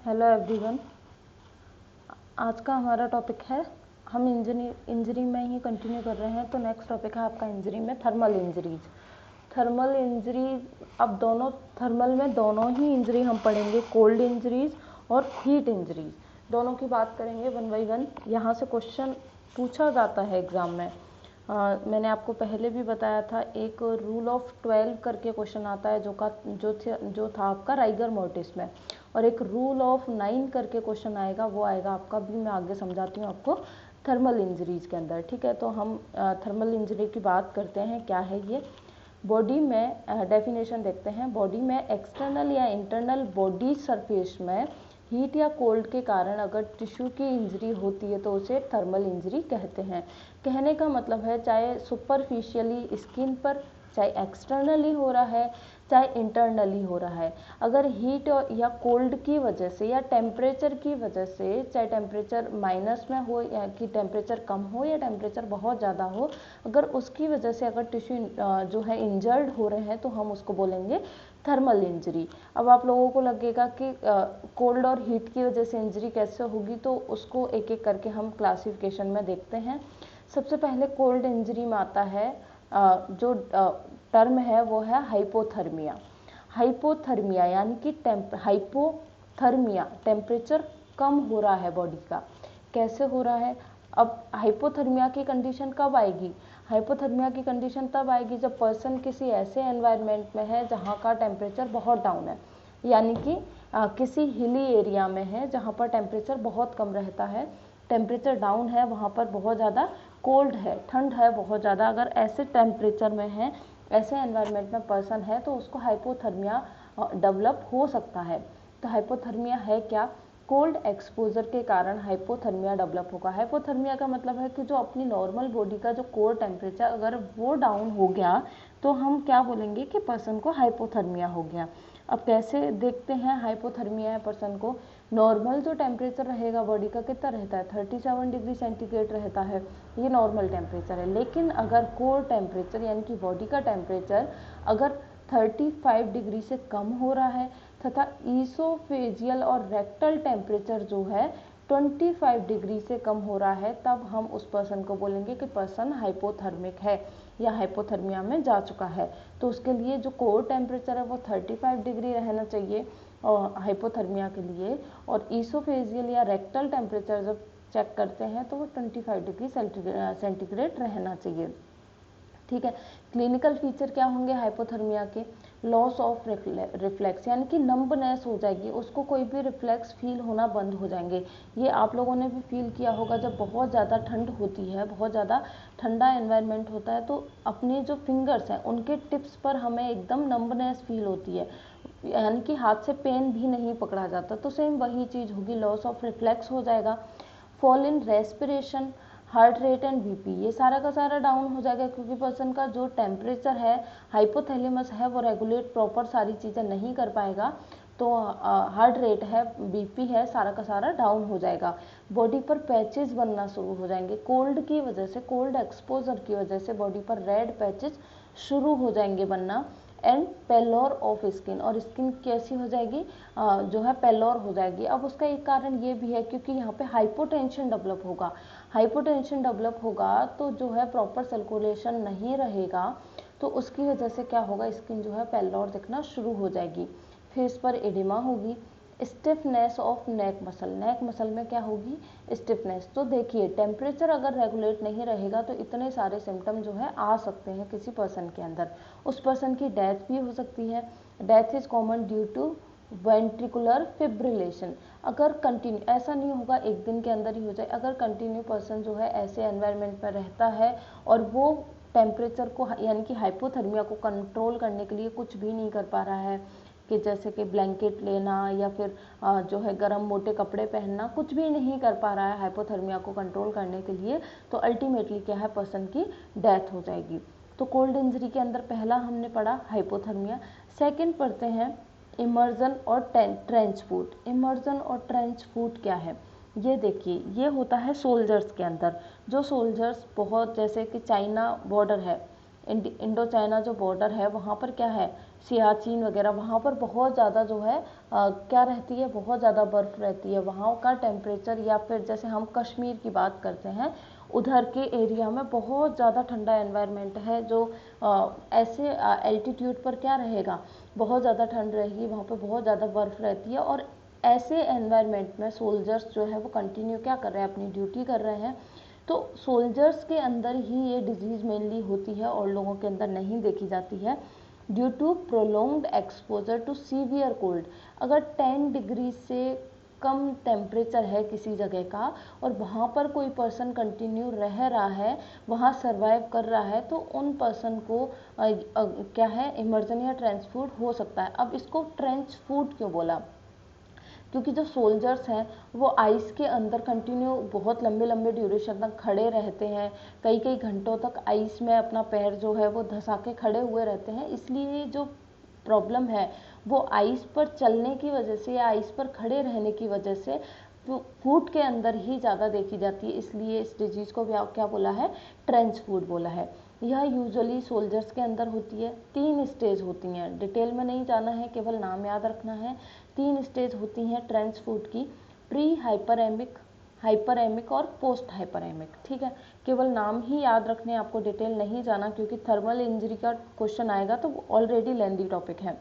Hello everyone. आज का हमारा टॉपिक है, हम इंजरी में ही कंटिन्यू कर रहे हैं। तो नेक्स्ट टॉपिक है आपका इंजरी में थर्मल इंजरीज। थर्मल इंजरीज, अब दोनों थर्मल में दोनों ही इंजरी हम पढ़ेंगे, कोल्ड इंजरीज और हीट इंजरीज, दोनों की बात करेंगे वन बाई वन। यहाँ से क्वेश्चन पूछा जाता है एग्ज़ाम में। मैंने आपको पहले भी बताया था, एक रूल ऑफ 12 करके क्वेश्चन आता है जो था आपका राइगर मोर्टिस में, और एक रूल ऑफ 9 करके क्वेश्चन आएगा, वो आएगा आपका भी, मैं आगे समझाती हूँ आपको, थर्मल इंजरीज के अंदर। ठीक है, तो हम थर्मल इंजरी की बात करते हैं। क्या है ये? बॉडी में डेफिनेशन देखते हैं। बॉडी में एक्सटर्नल या इंटरनल बॉडी सरफेस में हीट या कोल्ड के कारण अगर टिश्यू की इंजरी होती है तो उसे थर्मल इंजरी कहते हैं। कहने का मतलब है, चाहे सुपरफिशियली स्किन पर, चाहे एक्सटर्नली हो रहा है, चाहे इंटरनली हो रहा है, अगर हीट या कोल्ड की वजह से या टेम्परेचर की वजह से, चाहे टेम्परेचर माइनस में हो या कि टेम्परेचर कम हो या टेम्परेचर बहुत ज़्यादा हो, अगर उसकी वजह से अगर टिश्यू जो है इंजर्ड हो रहे हैं तो हम उसको बोलेंगे थर्मल इंजरी। अब आप लोगों को लगेगा कि कोल्ड और हीट की वजह से इंजरी कैसे होगी, तो उसको एक एक करके हम क्लासिफिकेशन में देखते हैं। सबसे पहले कोल्ड इंजरी में आता है, जो टर्म है वो है हाइपोथर्मिया। हाइपोथर्मिया यानी कि हाइपोथर्मिया, टेम्परेचर कम हो रहा है बॉडी का। कैसे हो रहा है? अब हाइपोथर्मिया की कंडीशन कब आएगी? हाइपोथर्मिया की कंडीशन तब आएगी जब पर्सन किसी ऐसे एनवायरनमेंट में है जहाँ का टेम्परेचर बहुत डाउन है, यानी कि किसी हिली एरिया में है जहाँ पर टेम्परेचर बहुत कम रहता है, टेम्परेचर डाउन है, वहाँ पर बहुत ज़्यादा कोल्ड है, ठंड है बहुत ज़्यादा। अगर ऐसे टेम्परेचर में है, ऐसे एनवायरनमेंट में पर्सन है, तो उसको हाइपोथर्मिया डेवलप हो सकता है। तो हाइपोथर्मिया है क्या? कोल्ड एक्सपोजर के कारण हाइपोथर्मिया डेवलप होगा। हाइपोथर्मिया का मतलब है कि जो अपनी नॉर्मल बॉडी का जो कोर टेम्परेचर अगर वो डाउन हो गया तो हम क्या बोलेंगे कि पर्सन को हाइपोथर्मिया हो गया। अब कैसे देखते हैं हाइपोथर्मिया है पर्सन को? नॉर्मल जो टेम्परेचर रहेगा बॉडी का कितना रहता है? 37 डिग्री सेंटीग्रेड रहता है, ये नॉर्मल टेम्परेचर है। लेकिन अगर कोर टेम्परेचर यानी कि बॉडी का टेम्परेचर अगर 35 डिग्री से कम हो रहा है तथा ईसोफेजियल और रेक्टल टेम्परेचर जो है 25 डिग्री से कम हो रहा है, तब हम उस पर्सन को बोलेंगे कि पर्सन हाइपोथर्मिक है या हाइपोथर्मिया में जा चुका है। तो उसके लिए जो कोर टेम्परेचर है वो 35 डिग्री रहना चाहिए और हाइपोथर्मिया के लिए, और ईसोफेजियल या रेक्टल टेम्परेचर जब चेक करते हैं तो वो 25 डिग्री सेंटीग्रेड रहना चाहिए। ठीक है। क्लिनिकल फीचर क्या होंगे हाइपोथर्मिया के? लॉस ऑफ रिफ्लेक्स, यानी कि नंबनेस हो जाएगी, उसको कोई भी रिफ्लेक्स फील होना बंद हो जाएंगे। ये आप लोगों ने भी फील किया होगा, जब बहुत ज़्यादा ठंड होती है, बहुत ज़्यादा ठंडा एनवायरनमेंट होता है, तो अपने जो फिंगर्स हैं उनके टिप्स पर हमें एकदम नंबनेस फील होती है, यानी कि हाथ से पेन भी नहीं पकड़ा जाता। तो सेम वही चीज़ होगी, लॉस ऑफ रिफ्लेक्स हो जाएगा। Fall in respiration, heart rate and BP, ये सारा का सारा डाउन हो जाएगा, क्योंकि पर्सन का जो टेम्परेचर है, हाइपोथैलेमस है, वो रेगुलेट प्रॉपर सारी चीज़ें नहीं कर पाएगा, तो हार्ट रेट है, बीपी है, सारा का सारा डाउन हो जाएगा। बॉडी पर पैचेस बनना शुरू हो जाएंगे, कोल्ड की वजह से, कोल्ड एक्सपोजर की वजह से बॉडी पर रेड पैचेस शुरू हो जाएंगे बनना। एंड पेलोर ऑफ स्किन, और स्किन कैसी हो जाएगी? जो है पेलोर हो जाएगी। अब उसका एक कारण ये भी है क्योंकि यहाँ पे हाइपोटेंशन डेवलप होगा। हाइपोटेंशन डेवलप होगा तो जो है प्रॉपर सर्कुलेशन नहीं रहेगा, तो उसकी वजह से क्या होगा? स्किन जो है पेलोर दिखना शुरू हो जाएगी। फेस पर एडिमा होगी। Stiffness of neck muscle, neck muscle में क्या होगी? स्टिफनेस। तो देखिए, टेम्परेचर अगर रेगुलेट नहीं रहेगा तो इतने सारे सिम्टम जो है आ सकते हैं किसी पर्सन के अंदर। उस पर्सन की डेथ भी हो सकती है। Death is common due to ventricular fibrillation. अगर कंटिन्यू, ऐसा नहीं होगा एक दिन के अंदर ही हो जाए, अगर कंटिन्यू पर्सन जो है ऐसे एनवायरनमेंट में रहता है और वो टेम्परेचर को यानी कि हाइपोथर्मिया को कंट्रोल करने के लिए कुछ भी नहीं कर पा रहा है, कि जैसे कि ब्लैंकेट लेना या फिर जो है गर्म मोटे कपड़े पहनना, कुछ भी नहीं कर पा रहा है हाइपोथर्मिया को कंट्रोल करने के लिए, तो अल्टीमेटली क्या है? पर्सन की डेथ हो जाएगी। तो कोल्ड इंजरी के अंदर पहला हमने पढ़ा हाइपोथर्मिया। सेकंड पढ़ते हैं इमर्जन और ट्रेंच फूट। इमर्जन और ट्रेंच फूट क्या है? ये देखिए, ये होता है सोल्जर्स के अंदर। जो सोल्जर्स बहुत, जैसे कि चाइना बॉर्डर है, इंडो चाइना जो बॉर्डर है, वहाँ पर क्या है? सियाचिन वगैरह, वहाँ पर बहुत ज़्यादा जो है क्या रहती है, बहुत ज़्यादा बर्फ़ रहती है। वहाँ का टेम्परेचर, या फिर जैसे हम कश्मीर की बात करते हैं, उधर के एरिया में बहुत ज़्यादा ठंडा एनवायरनमेंट है, जो ऐसे एल्टीट्यूड पर क्या रहेगा, बहुत ज़्यादा ठंड रहेगी, वहाँ पर बहुत ज़्यादा बर्फ़ रहती है। और ऐसे एनवायरनमेंट में सोल्जर्स जो है वो कंटिन्यू क्या कर रहे हैं, अपनी ड्यूटी कर रहे हैं। तो सोल्जर्स के अंदर ही ये डिजीज़ मेनली होती है और लोगों के अंदर नहीं देखी जाती है, due to prolonged exposure to severe cold. अगर 10 डिग्री से कम टेम्परेचर है किसी जगह का और वहाँ पर कोई पर्सन कंटिन्यू रह रहा है, वहाँ सरवाइव कर रहा है, तो उन पर्सन को क्या है, इमर्जन या ट्रेंच फूड हो सकता है। अब इसको ट्रेंच फूड क्यों बोला, क्योंकि जो सोल्जर्स हैं वो आइस के अंदर कंटिन्यू बहुत लंबे लंबे ड्यूरेशन तक खड़े रहते हैं, कई कई घंटों तक आइस में अपना पैर जो है वो धंसा के खड़े हुए रहते हैं। इसलिए जो प्रॉब्लम है वो आइस पर चलने की वजह से या आइस पर खड़े रहने की वजह से फूड के अंदर ही ज़्यादा देखी जाती है। इसलिए इस डिजीज़ को क्या बोला है, ट्रेंच फूड बोला है। यह यूजुअली सोल्जर्स के अंदर होती है। 3 स्टेज होती हैं, डिटेल में नहीं जाना है, केवल नाम याद रखना है। 3 स्टेज होती हैं ट्रेंच फूड की, प्री हाइपरेमिक, हाइपरेमिक और पोस्ट हाइपरेमिक। ठीक है, केवल नाम ही याद रखने, आपको डिटेल नहीं जाना, क्योंकि थर्मल इंजरी का क्वेश्चन आएगा तो ऑलरेडी लेंदी टॉपिक है।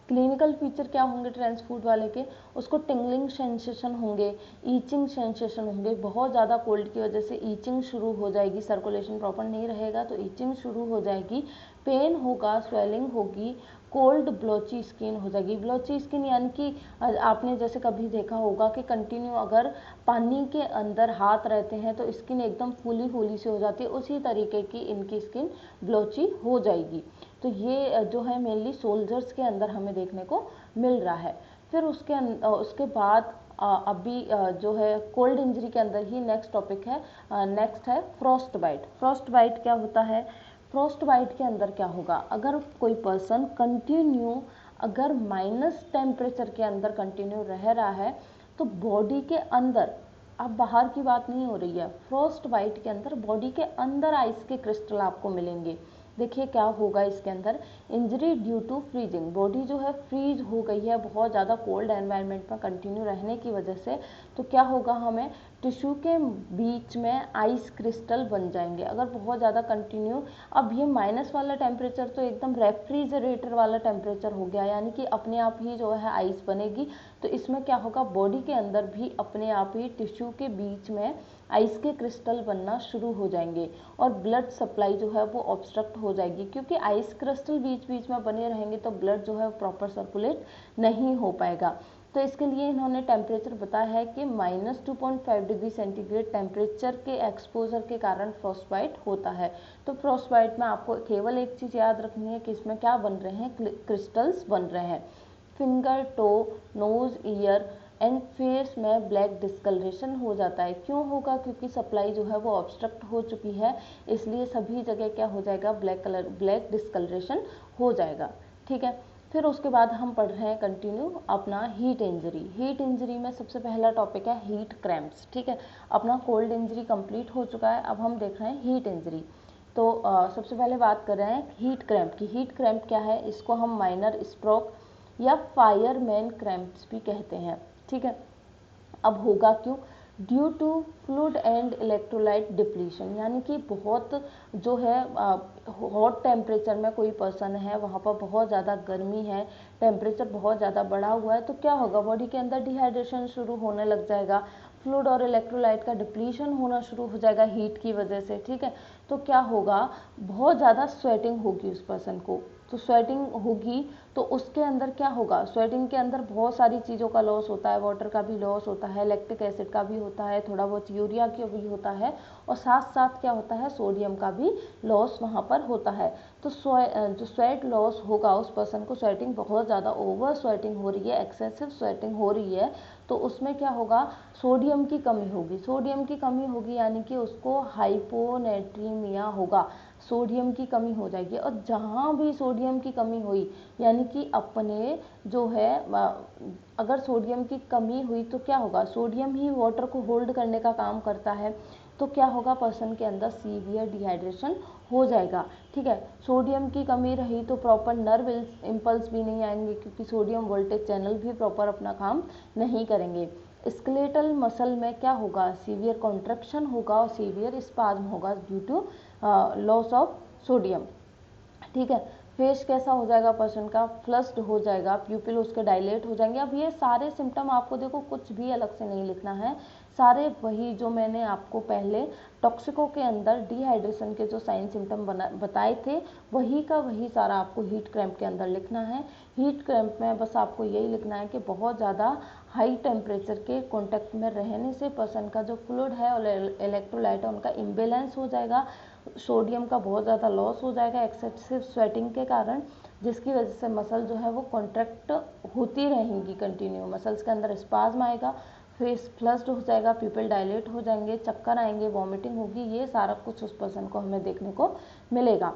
क्लिनिकल फीचर क्या होंगे ट्रेंच फूड वाले के, उसको टिंगलिंग सेंसेशन होंगे, ईचिंग सेंसेशन होंगे, बहुत ज़्यादा कोल्ड की वजह से ईचिंग शुरू हो जाएगी, सर्कुलेशन प्रॉपर नहीं रहेगा तो ईचिंग शुरू हो जाएगी, पेन होगा, स्वेलिंग होगी, कोल्ड ब्लोची स्किन हो जाएगी। ब्लोची स्किन यानी कि आपने जैसे कभी देखा होगा कि कंटिन्यू अगर पानी के अंदर हाथ रहते हैं तो स्किन एकदम फूली फूली सी हो जाती है, उसी तरीके की इनकी स्किन ब्लोची हो जाएगी। तो ये जो है मेनली सोल्जर्स के अंदर हमें देखने को मिल रहा है। फिर उसके बाद अभी जो है कोल्ड इंजरी के अंदर ही नेक्स्ट टॉपिक है, नेक्स्ट है फ्रॉस्ट बाइट। फ्रॉस्ट बाइट क्या होता है, फ्रॉस्ट बाइट के अंदर क्या होगा, अगर कोई पर्सन कंटिन्यू अगर माइनस टेम्परेचर के अंदर कंटिन्यू रह रहा है तो बॉडी के अंदर, अब बाहर की बात नहीं हो रही है, फ्रॉस्ट बाइट के अंदर बॉडी के अंदर आइस के क्रिस्टल आपको मिलेंगे। देखिए क्या होगा इसके अंदर, injury due to freezing, body जो है फ्रीज हो गई है बहुत ज़्यादा कोल्ड एनवायरनमेंट में कंटिन्यू रहने की वजह से, तो क्या होगा, हमें टिश्यू के बीच में आइस क्रिस्टल बन जाएंगे। अगर बहुत ज़्यादा कंटिन्यू, अब ये माइनस वाला टेम्परेचर तो एकदम रेफ्रिजरेटर वाला टेम्परेचर हो गया, यानी कि अपने आप ही जो है आइस बनेगी, तो इसमें क्या होगा, बॉडी के अंदर भी अपने आप ही टिश्यू के बीच में आइस के क्रिस्टल बनना शुरू हो जाएंगे और ब्लड सप्लाई जो है वो ऑब्स्ट्रक्ट हो जाएगी, क्योंकि आइस क्रिस्टल बीच बीच में बने रहेंगे तो ब्लड जो है प्रॉपर सर्कुलेट नहीं हो पाएगा। तो इसके लिए इन्होंने टेम्परेचर बताया है कि -2.5 डिग्री सेंटीग्रेड टेम्परेचर के एक्सपोजर के कारण फ्रॉस्ट बाइट होता है। तो फ्रॉस्ट बाइट में आपको केवल एक चीज़ याद रखनी है कि इसमें क्या बन रहे हैं, क्रिस्टल्स बन रहे हैं। Finger, toe, nose, ear and face में ब्लैक डिस्कलरेशन हो जाता है। क्यों होगा, क्योंकि सप्लाई जो है वो ऑब्स्ट्रक्ट हो चुकी है, इसलिए सभी जगह क्या हो जाएगा, ब्लैक डिस्कलरेशन हो जाएगा। ठीक है, फिर उसके बाद हम पढ़ रहे हैं कंटिन्यू अपना हीट इंजरी। हीट इंजरी में सबसे पहला टॉपिक है हीट क्रैम्प्स। ठीक है, अपना कोल्ड इंजरी कंप्लीट हो चुका है, अब हम देख रहे हैं हीट इंजरी। तो सबसे पहले बात कर रहे हैं हीट क्रैम्प की। हीट क्रैम्प क्या है, इसको हम माइनर स्ट्रोक या फायरमैन क्रैम्प्स भी कहते हैं। ठीक है, अब होगा क्यों, due to fluid and electrolyte depletion, यानी कि बहुत जो है हॉट टेम्परेचर में कोई पर्सन है, वहाँ पर बहुत ज़्यादा गर्मी है, टेम्परेचर बहुत ज़्यादा बढ़ा हुआ है, तो क्या होगा, बॉडी के अंदर डिहाइड्रेशन शुरू होने लग जाएगा, फ्लूइड और इलेक्ट्रोलाइट का डिप्लीशन होना शुरू हो जाएगा हीट की वजह से। ठीक है, तो क्या होगा, बहुत ज़्यादा स्वेटिंग होगी उस पर्सन को, तो स्वेटिंग होगी तो उसके अंदर क्या होगा, स्वेटिंग के अंदर बहुत सारी चीज़ों का लॉस होता है, वाटर का भी लॉस होता है, लैक्टिक एसिड का भी होता है, थोड़ा बहुत यूरिया का भी होता है, और साथ साथ क्या होता है, सोडियम का भी लॉस वहाँ पर होता है। तो जो स्वेट लॉस होगा उस पर्सन को, स्वेटिंग बहुत ज़्यादा ओवर स्वेटिंग हो रही है, एक्सेसिव स्वेटिंग हो रही है, तो उसमें क्या होगा, सोडियम की कमी होगी। सोडियम की कमी होगी यानी कि उसको हाइपोनेट्रीमिया होगा, सोडियम की कमी हो जाएगी। और जहाँ भी सोडियम की कमी हुई, यानी कि अपने जो है अगर सोडियम की कमी हुई तो क्या होगा, सोडियम ही वाटर को होल्ड करने का काम करता है, तो क्या होगा, पर्सन के अंदर सीवियर डिहाइड्रेशन हो जाएगा। ठीक है, सोडियम की कमी रही तो प्रॉपर नर्व इम्पल्स भी नहीं आएंगे, क्योंकि सोडियम वोल्टेज चैनल भी प्रॉपर अपना काम नहीं करेंगे। स्केलेटल मसल में क्या होगा, सीवियर कॉन्ट्रैक्शन होगा और सीवियर स्पाज्म होगा due to loss of sodium. ठीक है, फेस कैसा हो जाएगा, पर्सन का फ्लस्ड हो जाएगा, प्यूपिल उसके डायलेट हो जाएंगे। अब ये सारे सिम्टम आपको देखो कुछ भी अलग से नहीं लिखना है, सारे वही जो मैंने आपको पहले टॉक्सिको के अंदर डिहाइड्रेशन के जो साइन सिम्टम बताए थे, वही का वही सारा आपको हीट क्रैम्प के अंदर लिखना है। हीट क्रैम्प में बस आपको यही लिखना है कि बहुत ज़्यादा हाई टेम्परेचर के कॉन्टेक्ट में रहने से पर्सन का जो फ्लूइड है और इलेक्ट्रोलाइट है उनका इम्बेलेंस हो जाएगा, सोडियम का बहुत ज़्यादा लॉस हो जाएगा एक्सेसिव स्वेटिंग के कारण, जिसकी वजह से मसल जो है वो कॉन्ट्रैक्ट होती रहेंगी कंटिन्यू, मसल्स के अंदर स्पाज्म आएगा, फेस फ्लस्ड हो जाएगा, पीपल डायलेट हो जाएंगे, चक्कर आएंगे, वॉमिटिंग होगी, ये सारा कुछ उस पर्सन को हमें देखने को मिलेगा।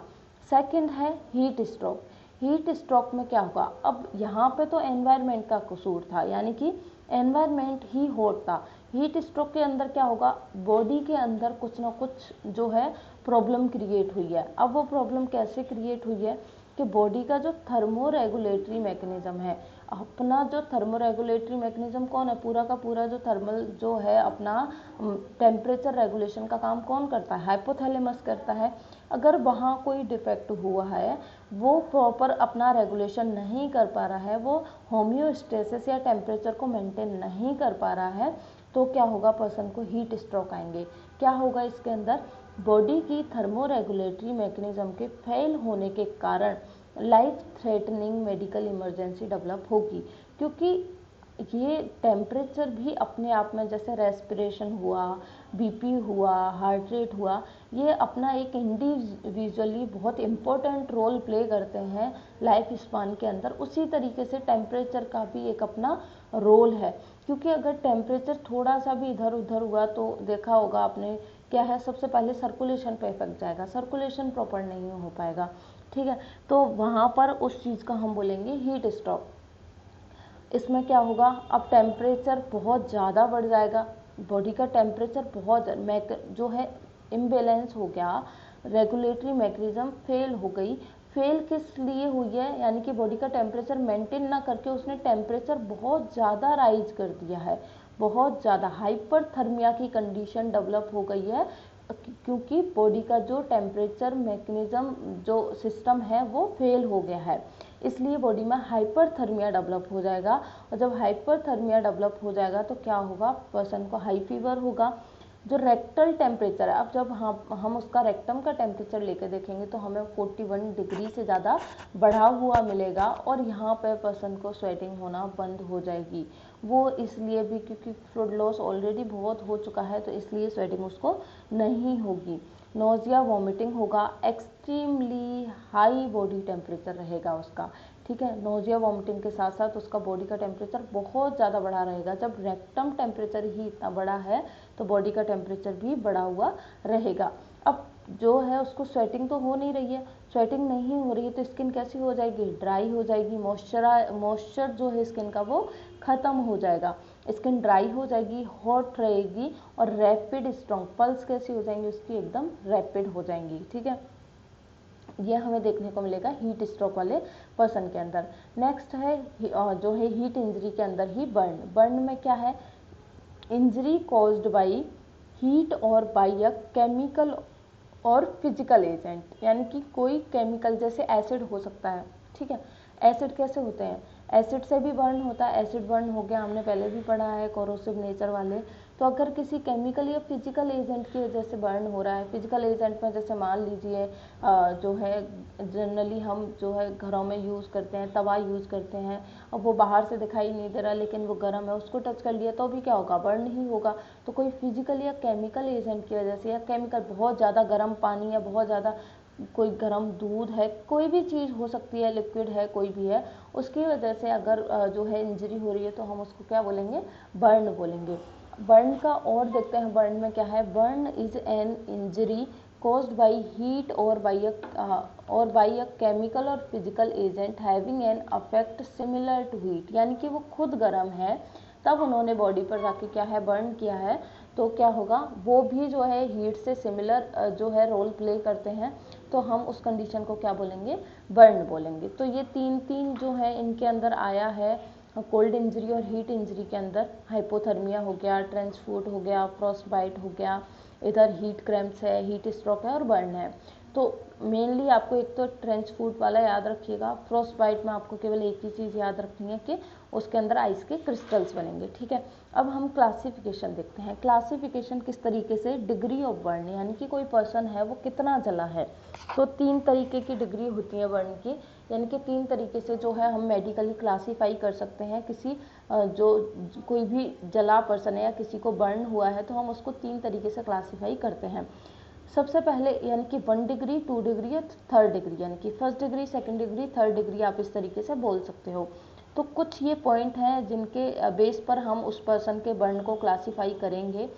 सेकंड है हीट स्ट्रोक। हीट स्ट्रोक में क्या होगा, अब यहाँ पे तो एनवायरनमेंट का कसूर था, यानी कि एनवायरनमेंट ही हॉट था। हीट स्ट्रोक के अंदर क्या होगा, बॉडी के अंदर कुछ ना कुछ जो है प्रॉब्लम क्रिएट हुई है। अब वो प्रॉब्लम कैसे क्रिएट हुई है कि बॉडी का जो थर्मो रेगुलेटरी मैकेनिज्म है, अपना जो थर्मो रेगुलेटरी मैकेनिज्म कौन है, पूरा का पूरा जो थर्मल जो है अपना टेम्परेचर रेगुलेशन का काम कौन करता है, हाइपोथैलेमस करता है। अगर वहाँ कोई डिफेक्ट हुआ है, वो प्रॉपर अपना रेगुलेशन नहीं कर पा रहा है, वो होम्योस्टेसिस या टेम्परेचर को मेंटेन नहीं कर पा रहा है, तो क्या होगा, पर्सन को हीट स्ट्रोक आएंगे। क्या होगा इसके अंदर, बॉडी की थर्मो रेगुलेटरी मैकेनिज्म के फेल होने के कारण life threatening medical emergency develop होगी, क्योंकि ये टेम्परेचर भी अपने आप में, जैसे रेस्पिरेशन हुआ, बीपी हुआ, हार्ट रेट हुआ, ये अपना एक इंडिविजुअली बहुत इम्पोर्टेंट रोल प्ले करते हैं लाइफ स्पान के अंदर। उसी तरीके से टेम्परेचर का भी एक अपना रोल है, क्योंकि अगर टेम्परेचर थोड़ा सा भी इधर उधर हुआ तो देखा होगा आपने, क्या है, सबसे पहले सर्कुलेशन पे इफेक्ट जाएगा, सर्कुलेशन प्रॉपर नहीं हो पाएगा। ठीक है, तो वहाँ पर उस चीज़ का हम बोलेंगे हीट स्ट्रोक। इसमें क्या होगा, अब टेम्परेचर बहुत ज़्यादा बढ़ जाएगा, बॉडी का टेम्परेचर बहुत जो है इम्बेलेंस हो गया, रेगुलेटरी मैकेनिज्म फेल हो गई। फेल किस लिए हुई है, यानी कि बॉडी का टेम्परेचर मेंटेन ना करके उसने टेम्परेचर बहुत ज़्यादा राइज कर दिया है, बहुत ज़्यादा हाइपरथर्मिया की कंडीशन डेवलप हो गई है, क्योंकि बॉडी का जो टेम्परेचर मैकेनिज्म जो सिस्टम है वो फेल हो गया है, इसलिए बॉडी में हाइपरथर्मिया डेवलप हो जाएगा। और जब हाइपरथर्मिया डेवलप हो जाएगा तो क्या होगा, पर्सन को हाई फीवर होगा। जो रेक्टल टेम्परेचर है, अब जब हम उसका रेक्टम का टेम्परेचर लेकर देखेंगे तो हमें 41 डिग्री से ज़्यादा बढ़ा हुआ मिलेगा, और यहाँ पे पर्सन को स्वेटिंग होना बंद हो जाएगी। वो इसलिए भी क्योंकि फ्लूइड लॉस ऑलरेडी बहुत हो चुका है, तो इसलिए स्वेटिंग उसको नहीं होगी। नोजिया, वॉमिटिंग होगा, एक्सट्रीमली हाई बॉडी टेम्परेचर रहेगा उसका। ठीक है, नोजिया वॉमिटिंग के साथ साथ उसका बॉडी का टेम्परेचर बहुत ज़्यादा बढ़ा रहेगा। जब रेक्टम टेम्परेचर ही इतना बड़ा है तो बॉडी का टेम्परेचर भी बढ़ा हुआ रहेगा। अब जो है उसको स्वेटिंग तो हो नहीं रही है, स्वेटिंग नहीं हो रही है तो स्किन कैसी हो जाएगी, ड्राई हो जाएगी, मॉइस्चर जो है स्किन का वो खत्म हो जाएगा, स्किन ड्राई हो जाएगी, हॉट रहेगी, और रैपिड स्ट्रॉन्ग पल्स कैसी हो जाएंगी उसकी, एकदम रैपिड हो जाएंगी। ठीक है, ये हमें देखने को मिलेगा हीट स्ट्रोक वाले पर्सन के अंदर। नेक्स्ट है जो है हीट इंजरी के अंदर ही बर्न। बर्न में क्या है, इंजरी कॉज्ड बाई हीट और बाई अ केमिकल और फिजिकल एजेंट, यानी कि कोई केमिकल जैसे एसिड हो सकता है। ठीक है, एसिड कैसे होते हैं, एसिड से भी बर्न होता है, एसिड बर्न हो गया, हमने पहले भी पढ़ा है, कोरोसिव नेचर वाले। तो अगर किसी केमिकल या फिजिकल एजेंट की वजह से बर्न हो रहा है, फिजिकल एजेंट में जैसे मान लीजिए जो है जनरली हम जो है घरों में यूज़ करते हैं, तवा यूज़ करते हैं, अब वो बाहर से दिखाई नहीं दे रहा लेकिन वो गर्म है, उसको टच कर लिया तो भी क्या होगा, बर्न ही होगा। तो कोई फिजिकल या केमिकल एजेंट की वजह से, या केमिकल बहुत ज़्यादा गर्म पानी या बहुत ज़्यादा कोई गर्म दूध है, कोई भी चीज़ हो सकती है, लिक्विड है, कोई भी है, उसकी वजह से अगर जो है इंजरी हो रही है तो हम उसको क्या बोलेंगे, बर्न बोलेंगे। बर्न का और देखते हैं, बर्न में क्या है, burn is an injury caused by heat or by a chemical or physical agent having an effect similar to heat, यानी कि वो खुद गर्म है तब उन्होंने बॉडी पर जाके क्या है, बर्न किया है, तो क्या होगा, वो भी जो है हीट से सिमिलर जो है रोल प्ले करते हैं, तो हम उस कंडीशन को क्या बोलेंगे, बर्न बोलेंगे। तो ये तीन जो है इनके अंदर आया है, कोल्ड इंजरी और हीट इंजरी के अंदर हाइपोथर्मिया हो गया, ट्रेंच फूट हो गया, फ्रॉस्ट बाइट हो गया, इधर हीट क्रैम्प्स है, हीट स्ट्रोक है और बर्न है। तो मेनली आपको एक तो ट्रेंच फूट वाला याद रखिएगा, फ्रॉस्ट बाइट में आपको केवल एक ही चीज़ याद रखनी है कि उसके अंदर आइस के क्रिस्टल्स बनेंगे, ठीक है। अब हम क्लासिफिकेशन देखते हैं। क्लासिफिकेशन किस तरीके से, डिग्री ऑफ बर्न, यानी कि कोई पर्सन है वो कितना जला है, तो 3 तरीके की डिग्री होती है बर्न की, यानी कि 3 तरीके से जो है हम मेडिकली क्लासीफाई कर सकते हैं किसी जो कोई भी जला पर्सन है या किसी को बर्न हुआ है, तो हम उसको 3 तरीके से क्लासीफाई करते हैं। सबसे पहले यानी कि 1 डिग्री, 2 डिग्री और 3rd डिग्री, यानी कि 1st degree, 2nd degree, 3rd degree आप इस तरीके से बोल सकते हो। तो कुछ ये पॉइंट हैं जिनके बेस पर हम उस पर्सन के बर्न को क्लासीफाई करेंगे।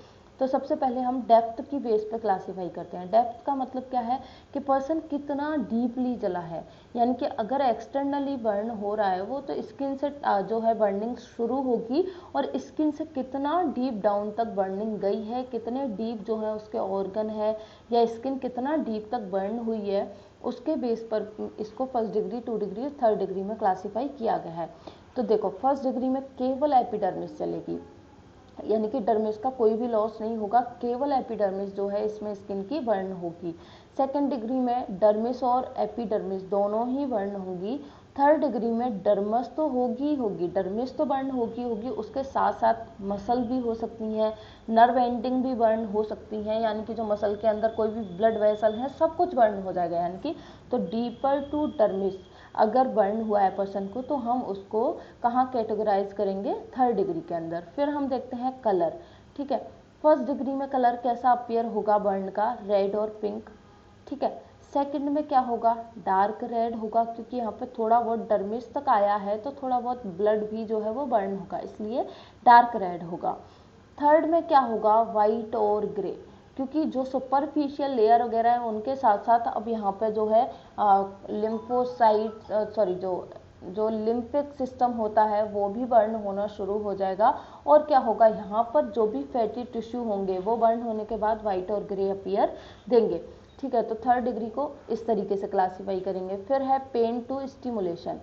तो सबसे पहले हम डेप्थ की बेस पर क्लासीफाई करते हैं। डेप्थ का मतलब क्या है कि पर्सन कितना डीपली जला है, यानी कि अगर एक्सटर्नली बर्न हो रहा है वो, तो स्किन से जो है बर्निंग शुरू होगी और स्किन से कितना डीप डाउन तक बर्निंग गई है, कितने डीप जो है उसके ऑर्गन है या स्किन कितना डीप तक बर्न हुई है, उसके बेस पर इसको 1st degree, 2 degree, 3rd degree में क्लासीफाई किया गया है। तो देखो 1st डिग्री में केवल एपिडर्मिस चलेगी, यानी कि डर्मिस का कोई भी लॉस नहीं होगा, केवल एपिडर्मिस जो है इसमें स्किन की बर्न होगी। 2nd डिग्री में डर्मिस और एपिडर्मिस दोनों ही बर्न होगी। 3rd डिग्री में डर्मस तो होगी, डर्मिस तो बर्न होगी, उसके साथ साथ मसल भी हो सकती हैं, नर्व एंडिंग भी बर्न हो सकती हैं, यानी कि जो मसल के अंदर कोई भी ब्लड वेसल है सब कुछ बर्न हो जाएगा, यानी कि तो डीपर टू डर्मिस अगर बर्न हुआ है पर्सन को, तो हम उसको कहाँ कैटेगराइज करेंगे, 3rd डिग्री के अंदर। फिर हम देखते हैं कलर, ठीक है। 1st डिग्री में कलर कैसा अपीयर होगा बर्न का, रेड और पिंक, ठीक है। 2nd में क्या होगा, डार्क रेड होगा, क्योंकि यहाँ पे थोड़ा बहुत डर्मिस तक आया है तो थोड़ा बहुत ब्लड भी जो है वो बर्न होगा, इसलिए डार्क रेड होगा। 3rd में क्या होगा, वाइट और ग्रे, क्योंकि जो सुपरफिशियल लेयर वगैरह है उनके साथ साथ अब यहाँ पे जो है लिम्फोसाइट सॉरी जो लिम्फिक सिस्टम होता है वो भी बर्न होना शुरू हो जाएगा। और क्या होगा, यहाँ पर जो भी फैटी टिश्यू होंगे वो बर्न होने के बाद वाइट और ग्रे अपीयर देंगे, ठीक है। तो 3rd डिग्री को इस तरीके से क्लासीफाई करेंगे। फिर है पेन टू स्टिमुलेशन,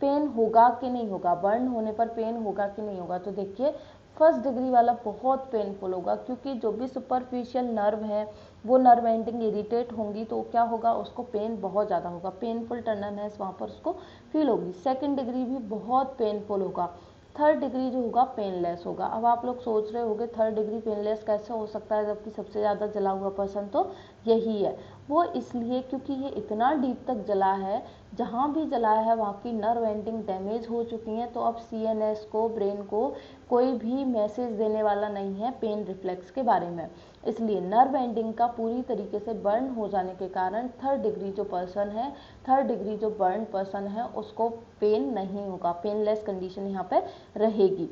पेन होगा कि नहीं होगा, बर्न होने पर पेन होगा कि नहीं होगा। तो देखिए 1st डिग्री वाला बहुत पेनफुल होगा, क्योंकि जो भी सुपरफिशियल नर्व है वो नर्व एंडिंग इरिटेट होंगी, तो क्या होगा, उसको पेन बहुत ज़्यादा होगा, पेनफुल टर्ननेस वहाँ पर उसको फील होगी। 2nd डिग्री भी बहुत पेनफुल होगा। 3rd डिग्री जो होगा पेनलेस होगा। अब आप लोग सोच रहे होंगे 3rd डिग्री पेनलेस कैसे हो सकता है, जबकि सबसे ज़्यादा जला हुआ पर्सन तो यही है। वो इसलिए क्योंकि ये इतना डीप तक जला है, जहाँ भी जला है वहाँ की नर्व एंडिंग डैमेज हो चुकी हैं, तो अब CNS को, ब्रेन को कोई भी मैसेज देने वाला नहीं है पेन रिफ्लेक्स के बारे में, इसलिए नर्व एंडिंग का पूरी तरीके से बर्न हो जाने के कारण 3rd डिग्री जो पर्सन है, 3rd डिग्री जो बर्न पर्सन है उसको पेन नहीं होगा, पेनलेस कंडीशन यहाँ पे रहेगी।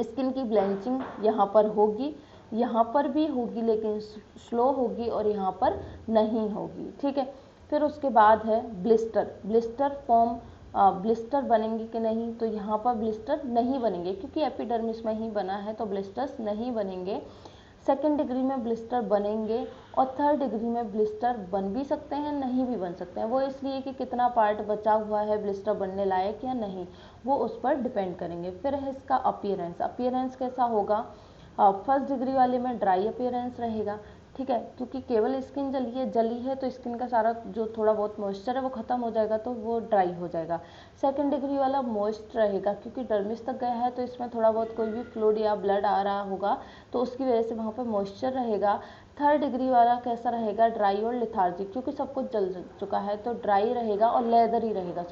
स्किन की ब्लेंचिंग यहाँ पर होगी, यहाँ पर भी होगी लेकिन स्लो होगी और यहाँ पर नहीं होगी, ठीक है। फिर उसके बाद है ब्लिस्टर, ब्लिस्टर फॉर्म, ब्लिस्टर बनेंगे कि नहीं, तो यहाँ पर ब्लिस्टर नहीं बनेंगे, क्योंकि एपिडर्मिस में ही बना है तो ब्लिस्टर्स नहीं बनेंगे। 2nd डिग्री में ब्लिस्टर बनेंगे और 3rd डिग्री में ब्लिस्टर बन भी सकते हैं, नहीं भी बन सकते हैं, वो इसलिए कि कितना पार्ट बचा हुआ है ब्लिस्टर बनने लायक या नहीं, वो उस पर डिपेंड करेंगे। फिर है इसका अपीयरेंस, अपीयरेंस कैसा होगा, 1st डिग्री वाले में ड्राई अपीयरेंस रहेगा, ठीक है, क्योंकि केवल स्किन जली है तो स्किन का सारा जो थोड़ा बहुत मॉइस्चर है वो खत्म हो जाएगा, तो वो ड्राई हो जाएगा। 2nd डिग्री वाला मॉइस्ट रहेगा, क्योंकि डर्मिस तक गया है तो इसमें थोड़ा बहुत कोई भी फ्लूइड या ब्लड आ रहा होगा तो उसकी वजह से वहाँ पर मॉइस्चर रहेगा। 3rd डिग्री वाला कैसा रहेगा, ड्राई और लिथार्जिक, क्योंकि सब कुछ जल चुका है तो ड्राई रहेगा और लेदरी रहेगा,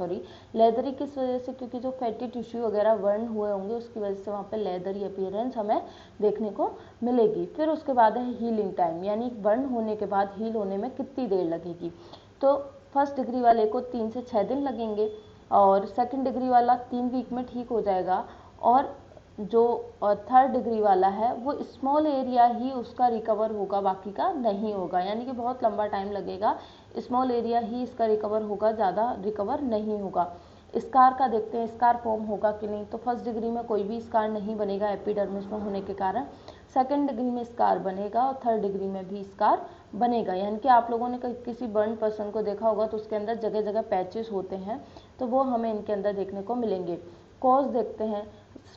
लेदरी किस वजह से, क्योंकि जो फैटी टिश्यू वगैरह बर्न हुए होंगे उसकी वजह से वहाँ पे लेदरी अपीयरेंस हमें देखने को मिलेगी। फिर उसके बाद है हीलिंग टाइम, यानी बर्न होने के बाद हील होने में कितनी देर लगेगी, तो 1st डिग्री वाले को 3 से 6 दिन लगेंगे और 2nd डिग्री वाला 3 वीक में ठीक हो जाएगा, और जो 3rd डिग्री वाला है वो स्मॉल एरिया ही उसका रिकवर होगा, बाकी का नहीं होगा, यानी कि बहुत लंबा टाइम लगेगा, स्मॉल एरिया ही इसका रिकवर होगा, ज़्यादा रिकवर नहीं होगा। स्कार का देखते हैं, स्कार फॉर्म होगा कि नहीं, तो 1st डिग्री में कोई भी स्कार नहीं बनेगा एपिडर्मिस में होने के कारण। सेकंड डिग्री में स्कार बनेगा और थर्ड डिग्री में भी स्कार बनेगा। यानी कि आप लोगों ने किसी बर्न पर्सन को देखा होगा तो उसके अंदर जगह जगह पैचेस होते हैं, तो वो हमें इनके अंदर देखने को मिलेंगे। कॉज देखते हैं,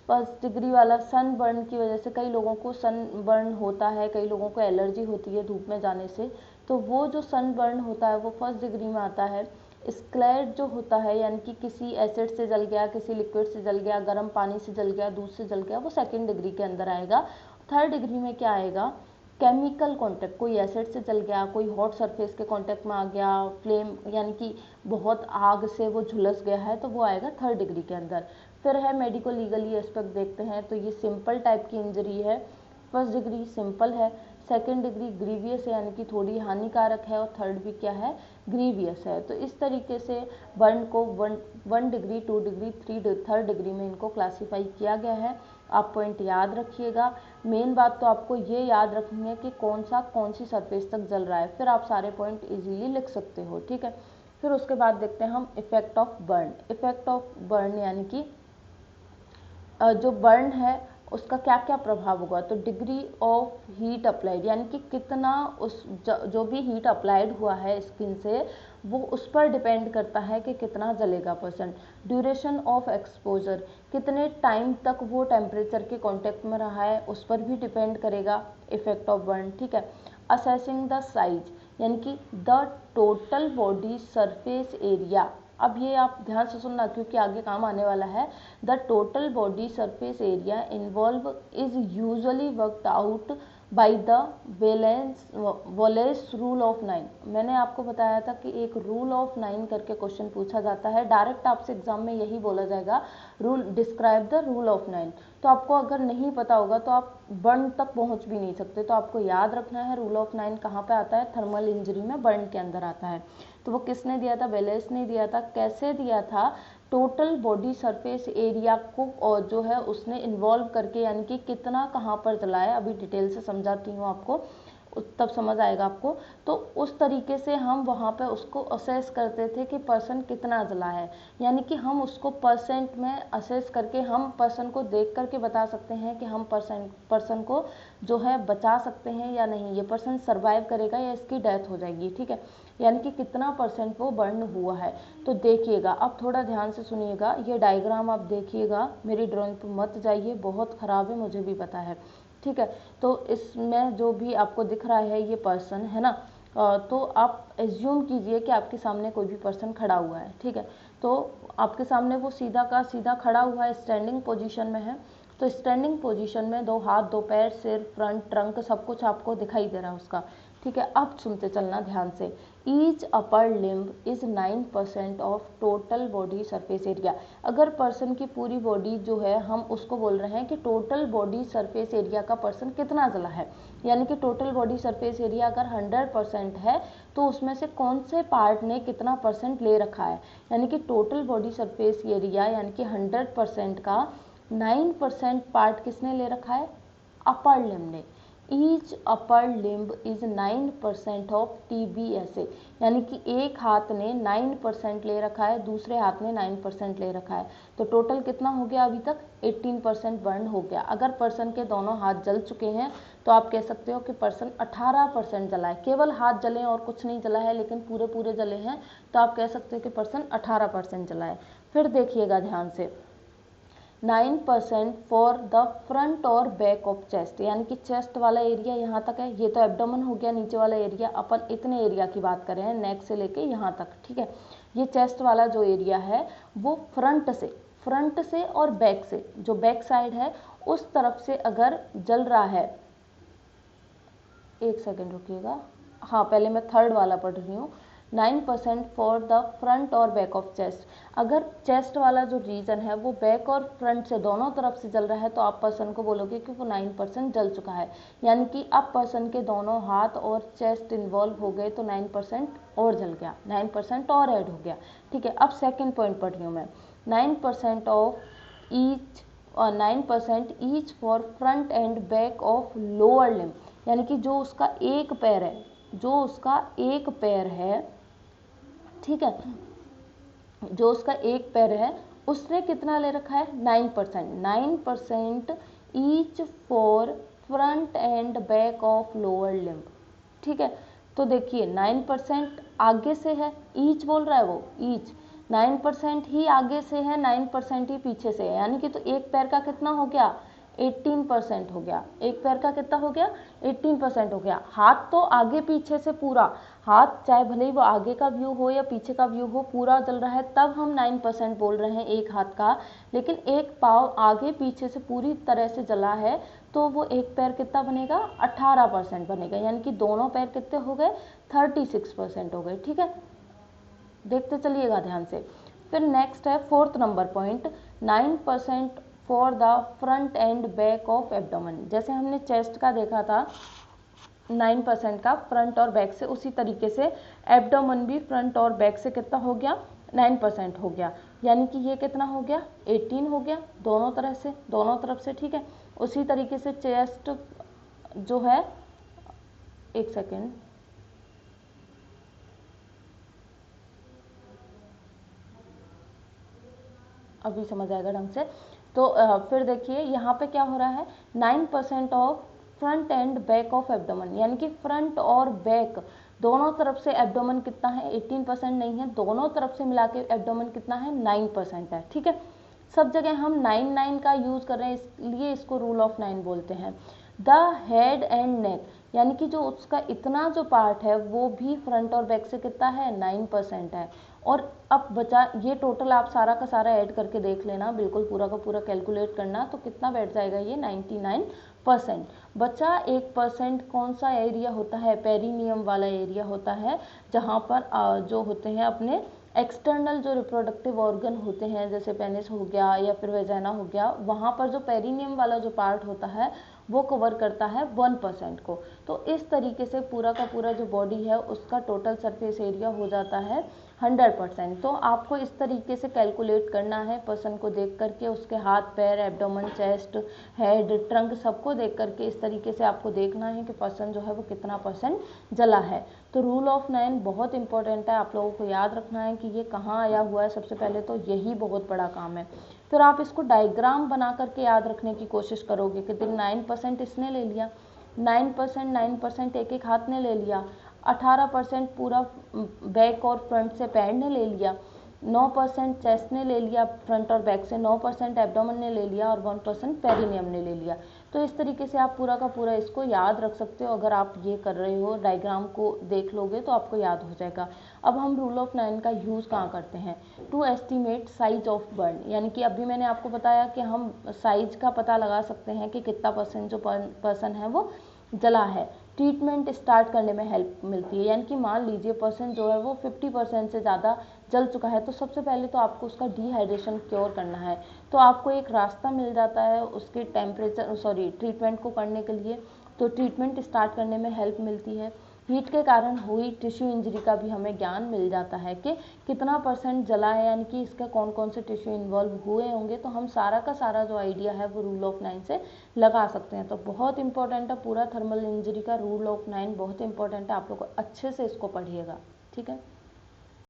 फर्स्ट डिग्री वाला सन बर्न की वजह से कई लोगों को सन बर्न होता है, कई लोगों को एलर्जी होती है धूप में जाने से, तो वो जो सन बर्न होता है वो फर्स्ट डिग्री में आता है। स्क्लैड जो होता है यानी कि किसी एसिड से जल गया, किसी लिक्विड से जल गया, गर्म पानी से जल गया, दूध से जल गया, वो सेकेंड डिग्री के अंदर आएगा। थर्ड डिग्री में क्या आएगा, केमिकल कांटेक्ट, कोई एसिड से जल गया, कोई हॉट सरफेस के कांटेक्ट में आ गया, फ्लेम यानी कि बहुत आग से वो झुलस गया है, तो वो आएगा थर्ड डिग्री के अंदर। फिर है मेडिको लीगली एस्पेक्ट देखते हैं, तो ये सिंपल टाइप की इंजरी है, फर्स्ट डिग्री सिंपल है, सेकेंड डिग्री ग्रीवियस है यानी कि थोड़ी हानिकारक है, और थर्ड भी क्या है, ग्रीवियस है। तो इस तरीके से बर्न को one degree, 2 degree, third degree में इनको क्लासीफाई किया गया है। आप पॉइंट याद रखिएगा। मेन बात तो आपको ये याद रखनी है कि कौन सी सरफेस तक जल रहा है, फिर आप सारे पॉइंट इजीली लिख सकते हो, ठीक है। फिर उसके बाद देखते हैं हम effect of burn. Effect of burn यानी कि जो बर्न है उसका क्या क्या प्रभाव होगा, तो डिग्री ऑफ हीट अप्लाइड यानी कि कितना उस जो भी हीट अप्लाइड हुआ है स्किन से वो उस पर डिपेंड करता है कि कितना जलेगा पर्सन। ड्यूरेशन ऑफ एक्सपोजर, कितने टाइम तक वो टेम्परेचर के कांटेक्ट में रहा है उस पर भी डिपेंड करेगा इफेक्ट ऑफ बर्न, ठीक है। असेसिंग द साइज यानी कि the total body surface area, अब ये आप ध्यान से सुनना क्योंकि आगे काम आने वाला है। The total body surface area involve is usually worked out by the Wallace rule of 9। मैंने आपको बताया था कि एक रूल ऑफ 9 करके क्वेश्चन पूछा जाता है, डायरेक्ट आपसे एग्जाम में यही बोला जाएगा, rule describe the rule of 9। तो आपको अगर नहीं पता होगा तो आप बर्न तक पहुंच भी नहीं सकते, तो आपको याद रखना है रूल ऑफ 9 कहाँ पे आता है, थर्मल इंजरी में बर्न के अंदर आता है। तो वो किसने दिया था, वेलेस ने दिया था। कैसे दिया था, टोटल बॉडी सरफेस एरिया को और जो है उसने इन्वॉल्व करके, यानी कि कितना कहाँ पर जला है, अभी डिटेल से समझाती हूँ आपको तब समझ आएगा आपको। तो उस तरीके से हम वहाँ पे उसको असेस करते थे कि पर्सन कितना जला है, यानी कि हम उसको परसेंट में असेस करके हम पर्सन को देख करके बता सकते हैं कि हम पर्सन को जो है बचा सकते हैं या नहीं, ये पर्सन सर्वाइव करेगा या इसकी डेथ हो जाएगी, ठीक है, यानी कि कितना परसेंट वो बर्न हुआ है। तो देखिएगा, अब थोड़ा ध्यान से सुनिएगा, ये डायग्राम आप देखिएगा, मेरी ड्राइंग पर मत जाइए, बहुत ख़राब है मुझे भी पता है, ठीक है। तो इसमें जो भी आपको दिख रहा है ये पर्सन है ना, तो आप एज्यूम कीजिए कि आपके सामने कोई भी पर्सन खड़ा हुआ है, ठीक है। तो आपके सामने वो सीधा का सीधा खड़ा हुआ है, स्टैंडिंग पोजीशन में है। तो स्टैंडिंग पोजीशन में 2 हाथ 2 पैर, सिर, फ्रंट, ट्रंक सब कुछ आपको दिखाई दे रहा है उसका, ठीक है। अब सुनते चलना ध्यान से। Each upper limb is 9% of total body surface area. अगर पर्सन की पूरी बॉडी जो है हम उसको बोल रहे हैं कि टोटल बॉडी सरफेस एरिया का पर्सन कितना जला है, यानी कि टोटल बॉडी सरफेस एरिया अगर 100% है तो उसमें से कौन से पार्ट ने कितना परसेंट ले रखा है, यानी कि टोटल बॉडी सरफेस एरिया यानी कि 100% का 9% पार्ट किसने ले रखा है, अपर लिम्ब ने। Each upper limb is 9% of TBSA, यानी कि एक हाथ ने 9% ले रखा है, दूसरे हाथ ने 9% ले रखा है, तो टोटल कितना हो गया अभी तक, 18% बर्न हो गया। अगर पर्सन के दोनों हाथ जल चुके हैं तो आप कह सकते हो कि पर्सन 18% जला है, केवल हाथ जले और कुछ नहीं जला है लेकिन पूरे पूरे जले हैं, तो आप कह सकते हो कि पर्सन 18% जला है। फिर देखिएगा ध्यान से, 9% फॉर द फ्रंट और बैक ऑफ चेस्ट, यानी कि चेस्ट वाला एरिया यहाँ तक है, ये तो एब्डोमेन हो गया नीचे वाला एरिया, अपन इतने एरिया की बात कर रहे हैं, नेक से लेके यहाँ तक, ठीक है। ये चेस्ट वाला जो एरिया है वो फ्रंट से और बैक से, जो बैक साइड है उस तरफ से अगर जल रहा है, एक सेकेंड रुकिएगा, हाँ पहले मैं थर्ड वाला पढ़ रही हूँ। 9% फॉर द फ्रंट और बैक ऑफ चेस्ट, अगर चेस्ट वाला जो रीजन है वो बैक और फ्रंट से दोनों तरफ से जल रहा है तो आप पर्सन को बोलोगे कि वो 9% जल चुका है, यानी कि अब पर्सन के दोनों हाथ और चेस्ट इन्वॉल्व हो गए तो 9% और जल गया, 9% और ऐड हो गया, ठीक है। अब सेकेंड पॉइंट पढ़ रही हूँ मैं, 9% of each 9% each for front end back of lower limb, यानी कि जो उसका एक पैर है, ठीक है, जो उसका एक पैर है उसने कितना ले रखा है, 9%, 9% each for front end back of lower limb. ठीक है, तो देखिए 9% आगे से है, ईच बोल रहा है वो, ईच 9% ही आगे से है, 9% ही पीछे से है, यानी कि तो एक पैर का कितना हो गया, 18% हो गया। एक पैर का कितना हो गया, 18% हो गया। हाथ तो आगे पीछे से पूरा, हाथ चाहे भले ही वो आगे का व्यू हो या पीछे का व्यू हो, पूरा जल रहा है, तब हम 9% बोल रहे हैं एक हाथ का। लेकिन एक पाँव आगे पीछे से पूरी तरह से जला है, तो वो एक पैर कितना बनेगा, 18% बनेगा, यानी कि दोनों पैर कितने हो गए, 36% हो गए। ठीक है, देखते चलिएगा ध्यान से। फिर नेक्स्ट है 4th number point, 9% for the front end back of abdomen. जैसे हमने चेस्ट का देखा था 9% का फ्रंट और बैक से, उसी तरीके से एब्डोमेन भी फ्रंट और बैक से कितना हो गया, 9% हो गया, यानी कि ये कितना हो गया, 18 हो गया दोनों तरह से, दोनों तरफ से। ठीक है, उसी तरीके से चेस्ट जो है, एक सेकेंड, अभी समझ आएगा ढंग से। तो फिर देखिए यहाँ पे क्या हो रहा है, 9% of front end back of abdomen, यानी कि फ्रंट और बैक दोनों तरफ से एब्डोमेन कितना है, 18% नहीं है, दोनों तरफ से मिला के एब्डोमेन कितना है, 9% है। ठीक है, सब जगह हम 9 का यूज कर रहे हैं, इसलिए इसको रूल ऑफ 9 बोलते हैं। द हेड एंड नेक, यानी कि जो उसका इतना जो पार्ट है वो भी फ्रंट और बैक से कितना है, 9% है। और अब बचा ये टोटल, आप सारा का सारा ऐड करके देख लेना, बिल्कुल पूरा का पूरा कैलकुलेट करना, तो कितना बैठ जाएगा ये, 99%। बचा 1% कौन सा एरिया होता है, पेरिनियम वाला एरिया होता है, जहाँ पर जो होते हैं अपने एक्सटर्नल जो रिप्रोडक्टिव ऑर्गन होते हैं, जैसे पेनिस हो गया या फिर वेजाइना हो गया, वहाँ पर जो पेरिनियम वाला जो पार्ट होता है वो कवर करता है 1% को। तो इस तरीके से पूरा का पूरा जो बॉडी है उसका टोटल सरफेस एरिया हो जाता है 100%। तो आपको इस तरीके से कैलकुलेट करना है, पर्सन को देख करके, उसके हाथ पैर, एब्डोमेन, चेस्ट, हेड, ट्रंक सबको देख करके इस तरीके से आपको देखना है कि पर्सन जो है वो कितना % जला है। तो रूल ऑफ 9 बहुत इंपॉर्टेंट है, आप लोगों को याद रखना है कि ये कहाँ आया हुआ है, सबसे पहले तो यही बहुत बड़ा काम है। फिर आप इसको डायग्राम बना करके याद रखने की कोशिश करोगे कि 9% इसने ले लिया, 9% एक एक हाथ ने ले लिया, 18% पूरा बैक और फ्रंट से पैर ने ले लिया, 9% चेस्ट ने ले लिया फ्रंट और बैक से, 9% एब्डोमेन ने ले लिया और 1% पेरिनियम ने ले लिया। तो इस तरीके से आप पूरा का पूरा इसको याद रख सकते हो। अगर आप ये कर रहे हो, डायग्राम को देख लोगे तो आपको याद हो जाएगा। अब हम रूल ऑफ 9 का यूज़ कहाँ करते हैं, to estimate size of burn, यानी कि अभी मैंने आपको बताया कि हम साइज का पता लगा सकते हैं कि कितना % जो पर्सन है वो जला है। ट्रीटमेंट स्टार्ट करने में हेल्प मिलती है, यानी कि मान लीजिए पर्सन जो है वो 50% से ज़्यादा जल चुका है, तो सबसे पहले तो आपको उसका डिहाइड्रेशन क्योर करना है। तो आपको एक रास्ता मिल जाता है उसके ट्रीटमेंट को करने के लिए। तो ट्रीटमेंट स्टार्ट करने में हेल्प मिलती है। हीट के कारण हुई टिश्यू इंजरी का भी हमें ज्ञान मिल जाता है कि कितना % जला है, यानी कि इसका कौन कौन से टिश्यू इन्वॉल्व हुए होंगे। तो हम सारा का सारा जो आइडिया है वो रूल ऑफ 9 से लगा सकते हैं। तो बहुत इंपॉर्टेंट है, पूरा थर्मल इंजरी का रूल ऑफ 9 बहुत इंपॉर्टेंट है, आप लोग अच्छे से इसको पढ़िएगा। ठीक है।